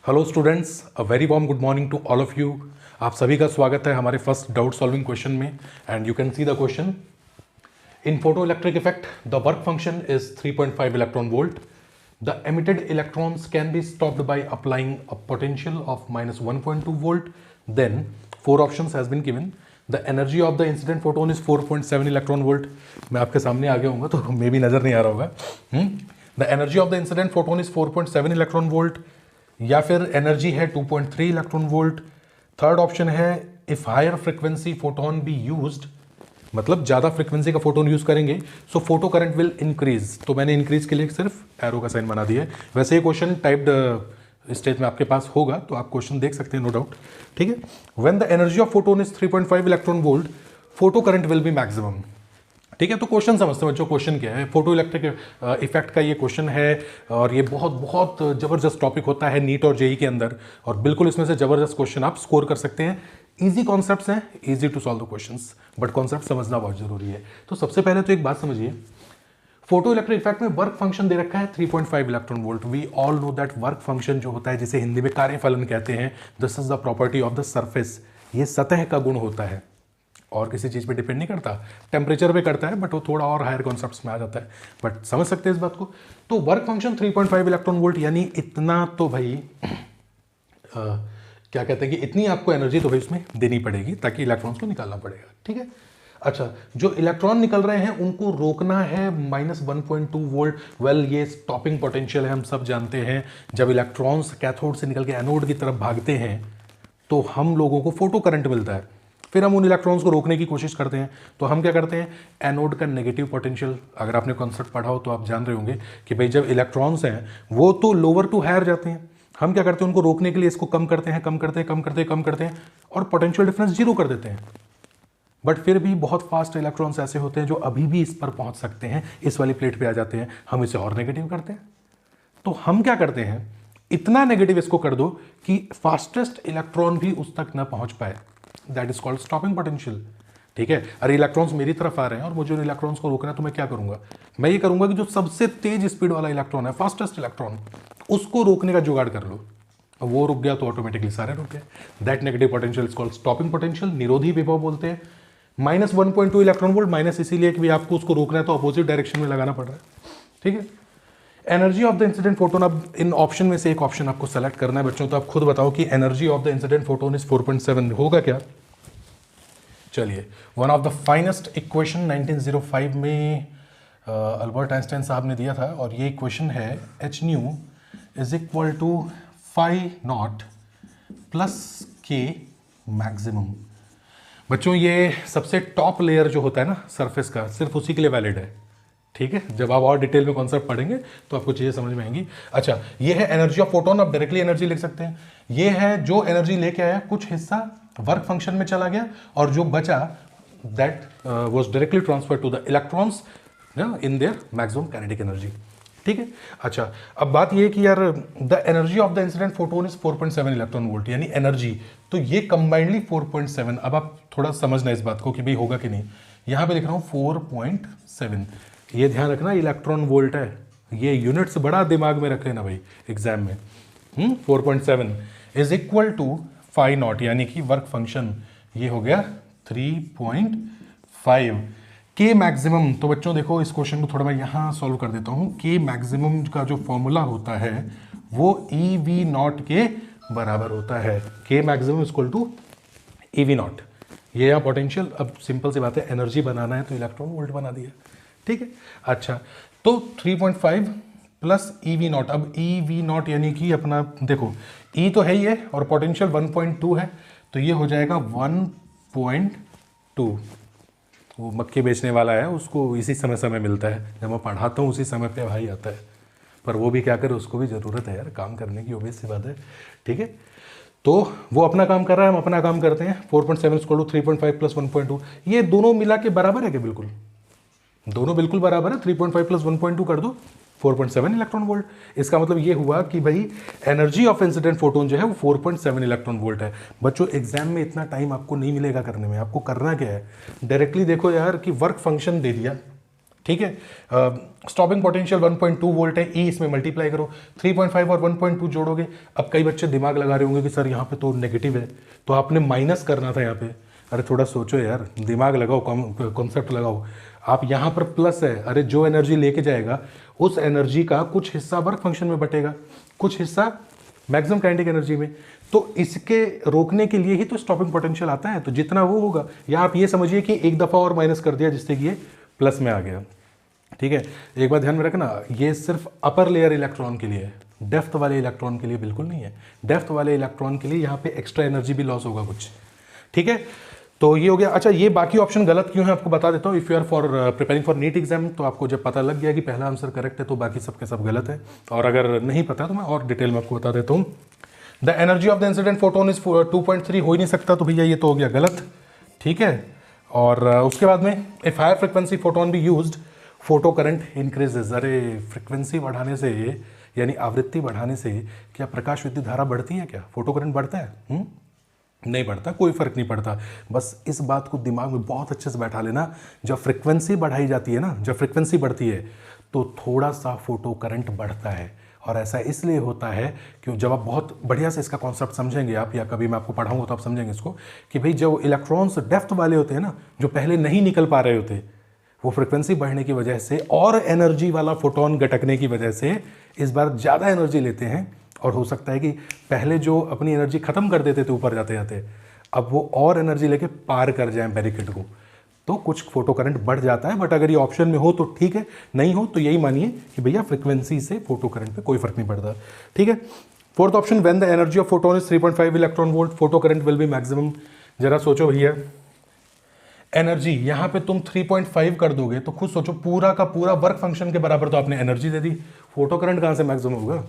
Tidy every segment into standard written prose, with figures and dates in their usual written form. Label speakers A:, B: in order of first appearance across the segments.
A: Hello students, a very warm good morning to all of you. आप सभी का स्वागत है हमारे फर्स्ट डाउट सॉल्विंग क्वेश्चन में। And you can see the question. In photo electric effect the work function is 3.5 electron volt. The emitted electrons can be stopped by applying a potential of minus 1.2 volt. Then four options has been given. The energy of the incident photon is 4.7 electron volt. मैं आपके सामने आगे होऊंगा तो मे भी नजर नहीं आ रहा होगा। The energy of the incident photon is 4.7 electron volt, या फिर एनर्जी है 2.3 इलेक्ट्रॉन वोल्ट। थर्ड ऑप्शन है if higher frequency photon be used, मतलब ज्यादा फ्रीक्वेंसी का फोटोन यूज करेंगे so photo current will increase. तो मैंने इंक्रीज के लिए सिर्फ एरो का साइन बना दिया है। वैसे ये क्वेश्चन टाइप्ड स्टेज में आपके पास होगा तो आप क्वेश्चन देख सकते हैं, नो डाउट। ठीक है, when the energy of photon is 3.5 electron volt photo current will be maximum. ठीक है, तो क्वेश्चन समझते हैं बच्चों। क्वेश्चन क्या है? फोटो इलेक्ट्रिक इफेक्ट का ये क्वेश्चन है और ये बहुत बहुत जबरदस्त टॉपिक होता है नीट और जेई के अंदर, और बिल्कुल इसमें से जबरदस्त क्वेश्चन आप स्कोर कर सकते हैं। इजी कॉन्सेप्ट्स हैं, easy to solve the questions, but concept समझना बहुत जरूरी है। तो सबसे पहले तो एक बात समझिए, फोटो इलेक्ट्रिक इफेक्ट में वर्क फंक्शन दे रखा है 3.5 electron volt. We all know that work function जो होता है, जिसे हिंदी में कार्यफलन कहते हैं, this is the property of the surface. ये सतह का गुण होता है और किसी चीज़ पे डिपेंड नहीं करता, टेम्परेचर पे करता है, बट वो थोड़ा और हायर कॉन्सेप्ट्स में आ जाता है, बट समझ सकते हैं इस बात को। तो वर्क फंक्शन 3.5 इलेक्ट्रॉन वोल्ट, यानी इतना तो भाई क्या कहते हैं कि इतनी आपको एनर्जी तो भाई उसमें देनी पड़ेगी ताकि इलेक्ट्रॉन्स को निकालना पड़ेगा। ठीक है, अच्छा, जो इलेक्ट्रॉन निकल रहे हैं उनको रोकना है -1.2 वोल्ट। वेल, ये स्टॉपिंग पोटेंशियल है, हम सब जानते हैं। जब इलेक्ट्रॉन्स कैथोड से निकल के एनोड की तरफ भागते हैं तो हम लोगों को फोटो करंट मिलता है, फिर हम उन इलेक्ट्रॉन्स को रोकने की कोशिश करते हैं। तो हम क्या करते हैं, एनोड का नेगेटिव पोटेंशियल, अगर आपने कॉन्सेप्ट पढ़ा हो तो आप जान रहे होंगे कि भाई जब इलेक्ट्रॉन्स हैं वो तो लोअर टू हायर जाते हैं, हम क्या करते हैं, उनको रोकने के लिए इसको कम करते हैं, कम करते हैं, कम करते हैं, कम करते हैं, और पोटेंशियल डिफरेंस जीरो कर देते हैं। बट फिर भी बहुत फास्ट इलेक्ट्रॉन्स ऐसे होते हैं जो अभी भी इस पर पहुंच सकते हैं, इस वाली प्लेट पे आ जाते हैं, हम इसे और नेगेटिव करते हैं। तो हम क्या करते हैं, इतना नेगेटिव इसको कर दो कि फास्टेस्ट इलेक्ट्रॉन भी उस तक ना पहुंच पाए। That is called stopping potential. ठीक है, अरे इलेक्ट्रॉन्स मेरी तरफ आ रहे हैं और मुझे उन इलेक्ट्रॉन्स को रोकना है, तो मैं क्या करूंगा, मैं ये करूंगा कि जो सबसे तेज स्पीड वाला इलेक्ट्रॉन है, फास्टेस्ट इलेक्ट्रॉन, उसको रोकने का जुगाड़ कर लो। अब वो रुक गया तो ऑटोमेटिकली सारे रुक गए। That negative potential is called stopping potential, निरोधी विभव बोलते हैं। -1.2 इलेक्ट्रॉन वोल्ट, माइनस इसीलिए कि आपको उसको रोकना है तो अपोजिट डायरेक्शन में लगाना पड़ रहा है। ठीक है, energy of the incident photon, अब इन ऑप्शन में से एक ऑप्शन आपको सेलेक्ट करना है बच्चों। तो आप खुद बताओ कि energy of the incident photon is 4.7 होगा क्या? चलिए, one of the finest equation 1905 में अल्बर्ट आइंस्टाइन साहब ने दिया था, और ये इक्वेशन है h nu is equal to phi naught plus K maximum. बच्चों, ये सबसे टॉप लेयर जो होता है ना सरफेस का, सिर्फ उसी के लिए वैलिड है। ठीक है, जब आप और डिटेल में कॉन्सेप्ट पढ़ेंगे तो आपको चीजें समझ में आएंगी। अच्छा, ये है एनर्जी ऑफ फोटोन, आप डायरेक्टली एनर्जी लिख सकते हैं। ये है जो एनर्जी लेके आया, कुछ हिस्सा वर्क फंक्शन में चला गया और जो बचा that was directly transfer to the electrons in their maximum kinetic energy. ठीक है, अच्छा, अब बात ये है कि यार the energy of the incident photon is 4.7 electron volt, यानी एनर्जी, तो ये कंबाइंडली 4.7। अब आप थोड़ा समझना इस बात को कि भाई होगा कि नहीं। यहां पे लिख रहा हूं 4.7, ये ध्यान रखना इलेक्ट्रॉन वोल्ट है, ये यूनिट्स बड़ा दिमाग में रख लेना भाई एग्जाम में। 4.7 is equal to phi naught, यानी कि वर्क फंक्शन ये हो गया 3.5 के मैक्सिमम। तो बच्चों देखो, इस क्वेश्चन को थोड़ा मैं यहाँ सॉल्व कर देता हूँ। के मैक्सिमम का जो फॉर्मूला होता है वो ई वी नॉट के बराबर होता है। K maximum equal to E V naught, ये यहाँ पोटेंशियल। अब सिंपल सी बात है, एनर्जी बनाना है तो इलेक्ट्रॉन वोल्ट बना दिया। ठीक है, अच्छा, तो 3.5 प्लस ई वी नॉट। अब ई वी नॉट यानी कि अपना देखो, ई तो है ही है और पोटेंशियल 1.2 है, तो ये हो जाएगा 1.2। वो मक्के बेचने वाला है, उसको इसी समय मिलता है, जब मैं पढ़ाता हूँ उसी समय पे भाई आता है, पर वो भी क्या करे, उसको भी ज़रूरत है यार काम करने की, ओबियस सी बात है। ठीक है, तो वो अपना काम कर रहा है, हम अपना काम करते हैं। 4.7 = 3.5 प्लस 1.2, ये दोनों मिला के बराबर है क्या? बिल्कुल, दोनों बिल्कुल बराबर है। 3.5 प्लस 1.2 कर दो, 4.7 इलेक्ट्रॉन वोल्ट। इसका मतलब ये हुआ कि भाई एनर्जी ऑफ इंसिडेंट फोटोन जो है वो 4.7 इलेक्ट्रॉन वोल्ट है। बच्चों, एग्जाम में इतना टाइम आपको नहीं मिलेगा करने में। आपको करना क्या है, डायरेक्टली देखो यार कि वर्क फंक्शन दे दिया, ठीक है। स्टॉपिंग पोटेंशियल 1.2 वोल्ट है, ई इसमें मल्टीप्लाई करो, 3.5 और 1.2 जोड़ोगे। अब कई बच्चे दिमाग लगा रहे होंगे कि सर यहाँ पे तो नेगेटिव है, तो आपने माइनस करना था यहाँ पे। अरे थोड़ा सोचो यार, दिमाग लगाओ, कॉन्सेप्ट लगाओ। आप यहाँ पर प्लस है, अरे जो एनर्जी लेके जाएगा उस एनर्जी का कुछ हिस्सा वर्क फंक्शन में बटेगा, कुछ हिस्सा मैक्सिमम काइनेटिक एनर्जी में। तो इसके रोकने के लिए ही तो स्टॉपिंग पोटेंशियल आता है, तो जितना वो होगा, या आप ये समझिए कि एक दफ़ा और माइनस कर दिया जिससे कि ये प्लस में आ गया। ठीक है, एक बात ध्यान में रखना, ये सिर्फ अपर लेयर इलेक्ट्रॉन के लिए है, डेप्थ वाले इलेक्ट्रॉन के लिए बिल्कुल नहीं है। डेप्थ वाले इलेक्ट्रॉन के लिए यहाँ पे एक्स्ट्रा एनर्जी भी लॉस होगा कुछ। ठीक है, तो ये हो गया। अच्छा, ये बाकी ऑप्शन गलत क्यों है आपको बता देता हूँ। If you are for preparing for NEET exam, तो आपको जब पता लग गया कि पहला आंसर करेक्ट है तो बाकी सबके सब गलत है। और अगर नहीं पता तो मैं और डिटेल में आपको बता देता हूँ। The energy of the incident photon is 2.3, हो ही नहीं सकता, तो भैया ये तो हो गया गलत। ठीक है, और उसके बाद में इफ हायर फ्रिक्वेंसी फोटोन भी यूज्ड फोटो करंट इंक्रीजेज। अरे फ्रिक्वेंसी बढ़ाने से, यानी आवृत्ति बढ़ाने से क्या प्रकाश विद्युत धारा बढ़ती है? क्या फोटो करंट बढ़ता है? नहीं बढ़ता, कोई फर्क नहीं पड़ता। बस इस बात को दिमाग में बहुत अच्छे से बैठा लेना, जब फ्रिक्वेंसी बढ़ाई जाती है ना, जब फ्रिक्वेंसी बढ़ती है तो थोड़ा सा फोटो करंट बढ़ता है। और ऐसा इसलिए होता है कि जब आप बहुत बढ़िया से इसका कॉन्सेप्ट समझेंगे आप, या कभी मैं आपको पढ़ाऊंगा तो आप समझेंगे इसको, कि भाई जो इलेक्ट्रॉन्स डेप्थ वाले होते हैं ना, जो पहले नहीं निकल पा रहे होते, वो फ्रिक्वेंसी बढ़ने की वजह से और एनर्जी वाला फोटोन गटकने की वजह से इस बार ज़्यादा एनर्जी लेते हैं। और हो सकता है कि पहले जो अपनी एनर्जी खत्म कर देते थे ऊपर जाते जाते, अब वो और एनर्जी लेके पार कर जाएं बैरिकेड को, तो कुछ फोटो करंट बढ़ जाता है। बट अगर ये ऑप्शन में हो तो ठीक है, नहीं हो तो यही मानिए कि भैया फ्रिक्वेंसी से फोटो करंट पे कोई फर्क नहीं पड़ता। ठीक है, fourth option, when the energy of photon is 3.5 electron volt photo current will be maximum. जरा सोचो भैया, एनर्जी यहाँ पे तुम 3.5 कर दोगे तो खुद सोचो, पूरा का पूरा वर्क फंक्शन के बराबर तो आपने एनर्जी दे दी, फोटो करंट कहाँ से मैक्सिमम होगा?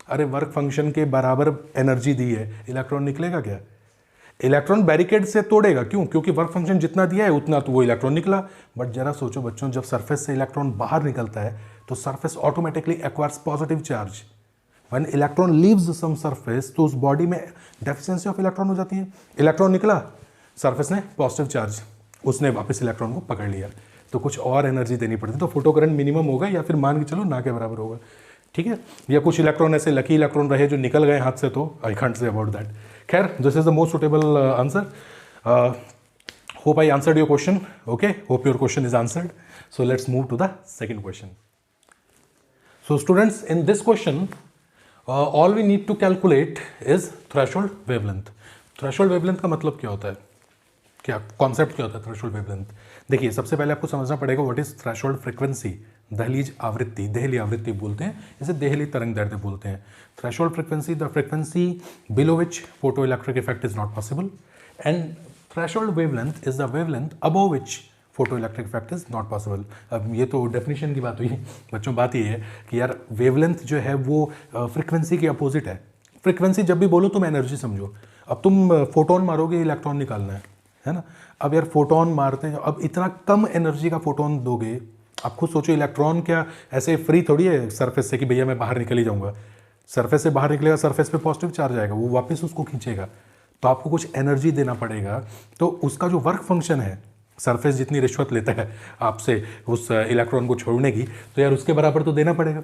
A: अरे वर्क फंक्शन के बराबर एनर्जी दी है, इलेक्ट्रॉन निकलेगा क्या? इलेक्ट्रॉन बैरिकेड से तोड़ेगा, क्यों? क्योंकि वर्क फंक्शन जितना दिया है उतना तो वो इलेक्ट्रॉन निकला। बट जरा सोचो बच्चों, जब सरफेस से इलेक्ट्रॉन बाहर निकलता है तो surface automatically acquires positive charge. When electron leaves some surface, तो उस बॉडी में डेफिशिएंसी ऑफ इलेक्ट्रॉन हो जाती है। इलेक्ट्रॉन निकला, सरफेस ने पॉजिटिव चार्ज, उसने वापस इलेक्ट्रॉन को पकड़ लिया, तो कुछ और एनर्जी देनी पड़ती है। तो फोटो करंट मिनिमम होगा, या फिर मान के चलो ना के बराबर होगा। ठीक है, या कुछ इलेक्ट्रॉन ऐसे लकी इलेक्ट्रॉन रहे जो निकल गए हाथ से, तो I can't say about that. खैर, this is the most suitable answer. Hope I answered your question. Okay, hope your question is answered. So let's move to the second question. So students, in this question all we need to calculate is threshold wavelength. Threshold wavelength का मतलब क्या होता है, क्या concept क्या होता है threshold wavelength? देखिए, सबसे पहले आपको समझना पड़ेगा व्हाट इज थ्रेशोल्ड फ्रीक्वेंसी। दहलीज आवृत्ति, देहली आवृत्ति बोलते हैं इसे, देहली तरंग दैर्ध्य बोलते हैं। Threshold frequency, the frequency below which photo electric effect is not possible, and threshold wavelength is the wavelength above which photo electric effect is not possible. अब ये तो डेफिनेशन की बात हुई बच्चों। बात ये है कि यार वेवलेंथ जो है वो फ्रीक्वेंसी के अपोजिट है। फ्रीक्वेंसी जब भी बोलो तुम एनर्जी समझो। अब तुम फोटोन मारोगे, इलेक्ट्रॉन निकालना है ना। अब यार फोटोन मारते हैं, अब इतना कम एनर्जी का फोटोन दोगे, आप खुद सोचो, इलेक्ट्रॉन क्या ऐसे फ्री थोड़ी है सरफेस से कि भैया मैं बाहर निकल ही जाऊंगा। सरफेस से बाहर निकलेगा, सरफेस पे पॉजिटिव चार्ज आएगा, वो वापस उसको खींचेगा, तो आपको कुछ एनर्जी देना पड़ेगा। तो उसका जो वर्क फंक्शन है, सरफेस जितनी रिश्वत लेता है आपसे उस इलेक्ट्रॉन को छोड़ने की, तो यार उसके बराबर तो देना पड़ेगा।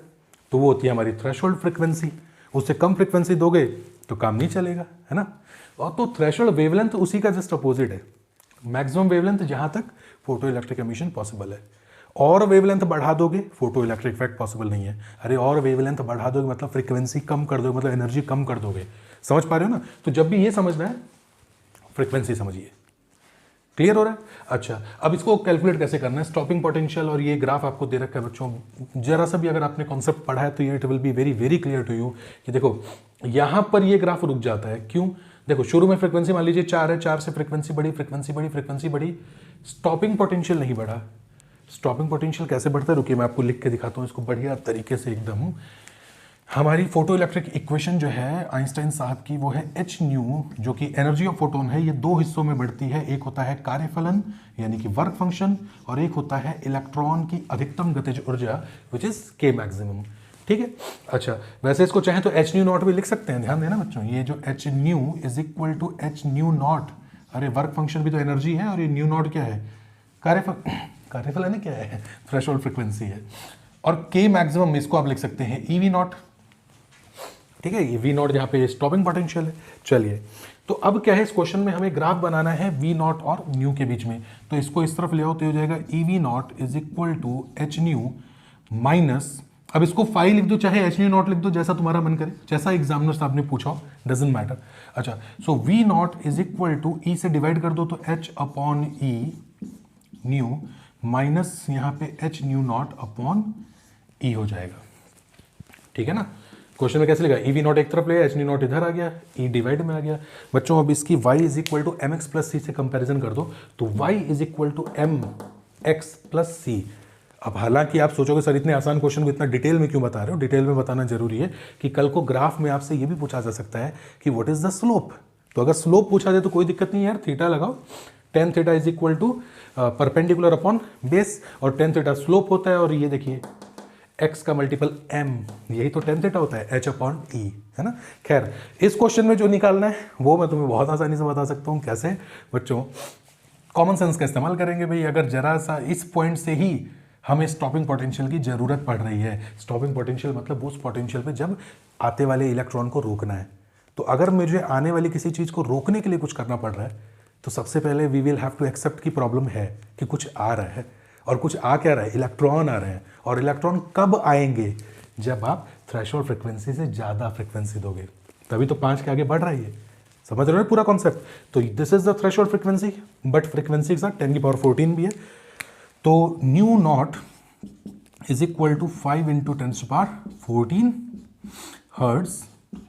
A: तो वो होती है हमारी थ्रेशोल्ड फ्रीक्वेंसी। उससे कम फ्रीक्वेंसी दोगे तो काम नहीं चलेगा, है ना। और तो थ्रेशोल्ड वेवलेंथ उसी का जस्ट अपोजिट है। मैक्सिमम वेवलेंथ जहां तक फोटो इलेक्ट्रिक एमिशन पॉसिबल है, और वेवलेंथ बढ़ा दोगे फोटो इलेक्ट्रिक इफेक्ट पॉसिबल नहीं है। अरे और वेवलेंथ बढ़ा दोगे मतलब फ्रीक्वेंसी कम कर दोगे, मतलब एनर्जी कम कर दोगे। समझ पा रहे हो ना। तो जब भी ये समझना है, फ्रीक्वेंसी समझिए। क्लियर हो रहा है? अच्छा, अब इसको कैलकुलेट कैसे करना है, स्टॉपिंग पोटेंशियल, और ये ग्राफ आपको दे रखा है बच्चों। जरा सा भी अगर आपने कॉन्सेप्ट पढ़ा है तो ये it will be very very clear to you कि देखो यहां पर ये ग्राफ रुक जाता है। क्यों? देखो शुरू में फ्रीक्वेंसी मान लीजिए 4 है, 4 से फ्रीक्वेंसी बढ़ी, फ्रीक्वेंसी बढ़ी, फ्रीक्वेंसी बढ़ी, स्टॉपिंग पोटेंशियल नहीं बढ़ा। स्टॉपिंग पोटेंशियल कैसे बढ़ता है, रुकिए मैं आपको लिख के दिखाता हूँ इसको बढ़िया तरीके से एकदम। हमारी फोटो इलेक्ट्रिक इक्वेशन जो है आइंस्टाइन साहब की, वो है एच न्यू, जो कि एनर्जी ऑफ फोटोन है। ये दो हिस्सों में बढ़ती है, एक होता है कार्यफलन यानी कि वर्क फंक्शन, और एक होता है इलेक्ट्रॉन की अधिकतम गतिज ऊर्जा विच इज के मैक्सिमम। ठीक है। अच्छा, वैसे इसको चाहे तो एच न्यू नॉट भी लिख सकते हैं, ध्यान देना बच्चों। ये जो H nu is equal to H nu naught, अरे वर्क फंक्शन भी तो एनर्जी है, और ये न्यू नॉट क्या है, कार्यफल है ना, क्या है, थ्रेशोल्ड फ्रीक्वेंसी है। और के मैक्सिमम इसको आप लिख सकते हैं ई वी नॉट, ठीक है, ये वी नॉट जहाँ पे स्टॉपिंग पोटेंशियल है। चलिए, तो अब क्या है, इस क्वेश्चन में हमें ग्राफ बनाना है वी नॉट और न्यू के बीच में। तो इसको इस तरफ ले आओ तो हो जाएगा E V naught is equal to H nu minus, अब इसको फाइव लिख दो चाहे एच न्यू नॉट लिख दो, जैसा तुम्हारा मन करे, जैसा एग्जामिनर साहब ने पूछा, डजेंट मैटर। अच्छा, so V naught is equal to E से डिवाइड कर दो तो H upon E nu minus यहाँ पे H nu naught upon E हो जाएगा, ठीक है ना। क्वेश्चन में कैसे लिखा, ई वी नॉट एक तरफ ले, एच न्यू नॉट इधर आ गया, ई डिवाइड में आ गया। बच्चों अब इसकी y is equal to M X plus C से कंपेरिजन कर दो तो y is equal to M X plus C. अब हालांकि आप सोचोगे सर इतने आसान क्वेश्चन को इतना डिटेल में क्यों बता रहे हो, डिटेल में बताना जरूरी है कि कल को ग्राफ में आपसे ये भी पूछा जा सकता है कि व्हाट इज द स्लोप। तो अगर स्लोप पूछा जाए तो कोई दिक्कत नहीं है यार, थीटा लगाओ, tan theta is equal to perpendicular upon base, और टेन थीटा स्लोप होता है, और ये देखिए x का मल्टीपल m, यही तो टेन थीटा होता है, h अपॉन e, है ना। खैर, इस क्वेश्चन में जो निकालना है वो मैं तुम्हें बहुत आसानी से बता सकता हूँ। कैसे बच्चों, कॉमन सेंस का इस्तेमाल करेंगे भाई। अगर जरा सा इस पॉइंट से ही हमें स्टॉपिंग पोटेंशियल की जरूरत पड़ रही है, स्टॉपिंग पोटेंशियल मतलब उस पोटेंशियल पे जब आते वाले इलेक्ट्रॉन को रोकना है, तो अगर मुझे आने वाली किसी चीज़ को रोकने के लिए कुछ करना पड़ रहा है तो सबसे पहले we will have to accept की प्रॉब्लम है कि कुछ आ रहा है, और कुछ आ क्या रहा है, इलेक्ट्रॉन आ रहे हैं। और इलेक्ट्रॉन कब आएंगे, जब आप थ्रेशोल्ड फ्रीक्वेंसी से ज़्यादा फ्रीक्वेंसी दोगे, तभी तो 5 के आगे बढ़ रही है। समझ रहे हो पूरा कॉन्सेप्ट। तो this is the threshold frequency, but frequency के साथ 10 की पावर 14 भी है। तो nu naught is equal to 5 into 10 की पावर 14 हर्ट्ज,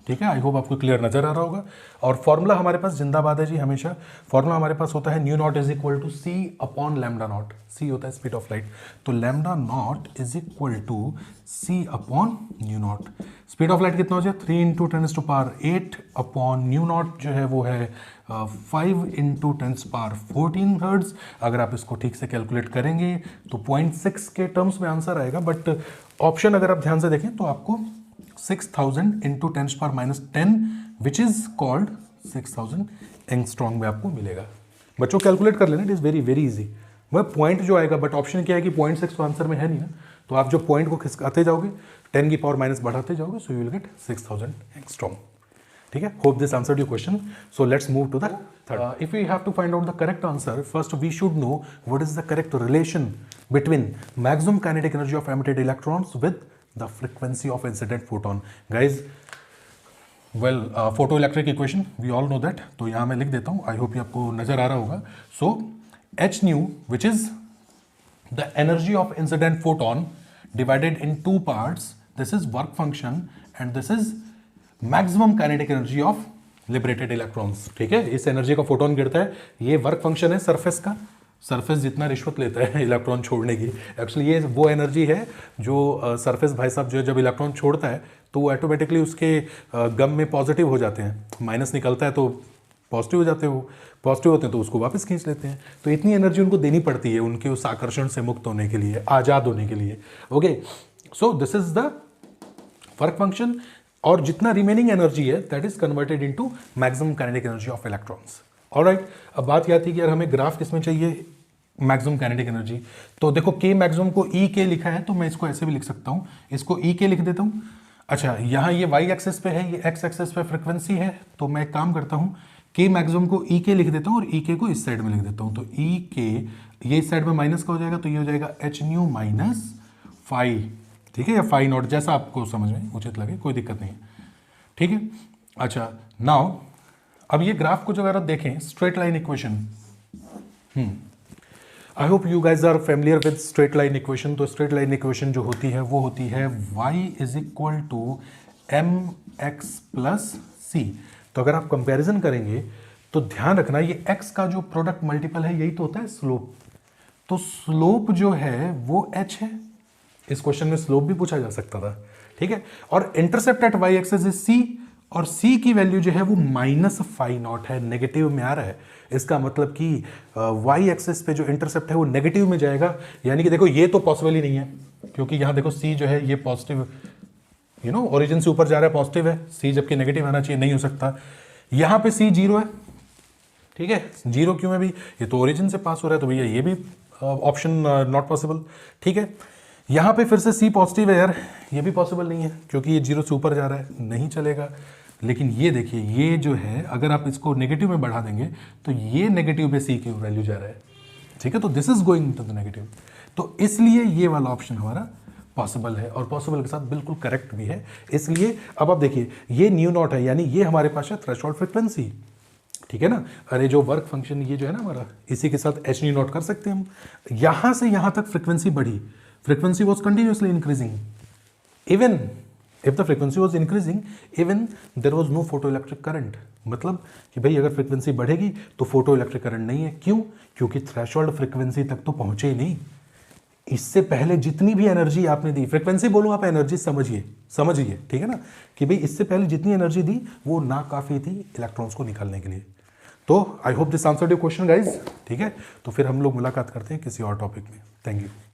A: ठीक है। आई होप आपको क्लियर नजर आ रहा होगा। और फॉर्मूला हमारे पास जिंदाबाद है जी, हमेशा फॉर्मूला हमारे पास होता है nu naught is equal to C upon lambda naught. C होता है स्पीड ऑफ लाइट, तो lambda naught is equal to C upon nu naught. Speed of light कितना हो जाए, 3 into 10 to power 8 upon nu naught जो है वो है 5 इंटू 10 पावर 14 हर्ट्ज। अगर आप इसको ठीक से कैलकुलेट करेंगे तो 0.6 के टर्म्स में आंसर आएगा, बट ऑप्शन अगर आप ध्यान से देखें तो आपको 6000 into 10 power minus 10 which is called 6000 angstrom में आपको मिलेगा। बच्चों कैलकुलेट कर लेना, it is very very easy. वह पॉइंट जो आएगा, बट ऑप्शन क्या है कि 0.6 तो आंसर में है नहीं ना, तो आप जो पॉइंट को खिसकाते जाओगे 10 की पावर माइनस बढ़ाते जाओगे, so you will get 6000 angstrom, ठीक है। Hope this answered your question. So let's move to the third. If we have to find out the correct answer, first we should know what is the correct relation between maximum kinetic energy of emitted electrons with the frequency of incident photon. Guys, well, photoelectric equation we all know that, तो यहाँ मैं लिख देता हूँ, I hope ये आपको नजर आ रहा होगा। सो h nu which is the energy of incident photon divided in two parts, this is work function and this is maximum kinetic energy of liberated electrons, ठीक है। इस एनर्जी का फोटोन गिरता है, ये वर्क फंक्शन है सरफेस का, surface जितना रिश्वत लेता है इलेक्ट्रॉन छोड़ने की, एक्चुअली ये वो एनर्जी है जो सरफेस भाई साहब जो है जब इलेक्ट्रॉन छोड़ता है तो वो ऑटोमेटिकली उसके गम में पॉजिटिव हो जाते हैं, माइनस निकलता है तो पॉजिटिव हो जाते हो, पॉजिटिव होते हैं तो उसको वापस खींच लेते हैं। तो इतनी एनर्जी उनको देनी पड़ती है उनके उस आकर्षण से मुक्त होने के लिए, आज़ाद होने के लिए। Okay, so this is the work function, और जितना रिमेनिंग एनर्जी है that is converted into maximum kinetic energy of electrons. Alright, अब बात क्या थी कि यार हमें ग्राफ किसमें चाहिए, मैक्सिमम काइनेटिक एनर्जी। तो देखो के मैक्सिमम को ई के लिखा है, तो मैं इसको ऐसे भी लिख सकता हूँ, इसको ई के लिख देता हूँ। अच्छा, यहाँ ये वाई एक्सेस पे है, ये एक्स एक्सेस पे फ्रिक्वेंसी है, तो मैं एक काम करता हूँ, के मैक्सिमम को ई के लिख देता हूँ और ई के को इस साइड में लिख देता हूँ। तो ई के ये इस साइड में माइनस का हो जाएगा, तो ये हो जाएगा एच न्यू माइनस फाई, ठीक है, या फाई नॉट, जैसा आपको समझ में उचित लगे, कोई दिक्कत नहीं है, ठीक है। अच्छा, नाउ अब ये ग्राफ को जो अगर आप देखें, straight line equation, I hope you guys are familiar with straight line equation. तो स्ट्रेट लाइन इक्वेशन जो होती है वो होती है y is equal to M X plus C. तो अगर आप कंपैरिजन करेंगे तो ध्यान रखना ये x का जो प्रोडक्ट मल्टीपल है यही तो होता है स्लोप। तो स्लोप जो है वो h है, इस क्वेश्चन में स्लोप भी पूछा जा सकता था, ठीक है। और intercept at y axis is c, और c की वैल्यू जो है वो माइनस फाई नॉट है, नेगेटिव में आ रहा है। इसका मतलब कि y एक्सिस पे जो इंटरसेप्ट है वो नेगेटिव में जाएगा, यानी कि देखो ये तो पॉसिबल ही नहीं है, क्योंकि यहाँ देखो c जो है ये पॉजिटिव, यू नो ओरिजिन से ऊपर जा रहा है, पॉजिटिव है, c जबकि नेगेटिव आना चाहिए, नहीं हो सकता। यहाँ पे c जीरो है, ठीक है, जीरो क्यों है भी, ये तो ओरिजिन से पास हो रहा है, तो भैया ये भी ऑप्शन नॉट पॉसिबल, ठीक है। यहाँ पे फिर से सी पॉजिटिव है यार, ये भी पॉसिबल नहीं है क्योंकि ये 0 से ऊपर जा रहा है, नहीं चलेगा। लेकिन ये देखिए, ये जो है अगर आप इसको नेगेटिव में बढ़ा देंगे तो ये नेगेटिव पे सी की वैल्यू जा रहा है, ठीक है, तो this is going to the negative. तो इसलिए ये वाला ऑप्शन हमारा पॉसिबल है और पॉसिबल के साथ बिल्कुल करेक्ट भी है। इसलिए अब आप देखिए, ये न्यू नॉट है, यानी ये हमारे पास है थ्रेशोल्ड फ्रिक्वेंसी, ठीक है ना। अरे जो वर्क फंक्शन ये जो है ना हमारा, इसी के साथ एच न्यू नॉट कर सकते हैं हम। यहां से यहां तक फ्रिक्वेंसी बढ़ी, frequency was continuously increasing, even if the frequency was increasing even there was no photo electric current. मतलब कि भाई अगर फ्रीक्वेंसी बढ़ेगी तो फोटो इलेक्ट्रिक करंट नहीं है। क्यों? क्योंकि थ्रेशोल्ड फ्रीक्वेंसी तक तो पहुंचे ही नहीं। इससे पहले जितनी भी एनर्जी आपने दी, फ्रीक्वेंसी बोलो आप एनर्जी समझिए, ठीक है ना, कि भाई इससे पहले जितनी एनर्जी दी वो ना काफ़ी थी इलेक्ट्रॉन्स को निकालने के लिए। तो I hope this answered your question guys, ठीक है। तो फिर हम लोग मुलाकात करते हैं किसी और टॉपिक में। Thank you.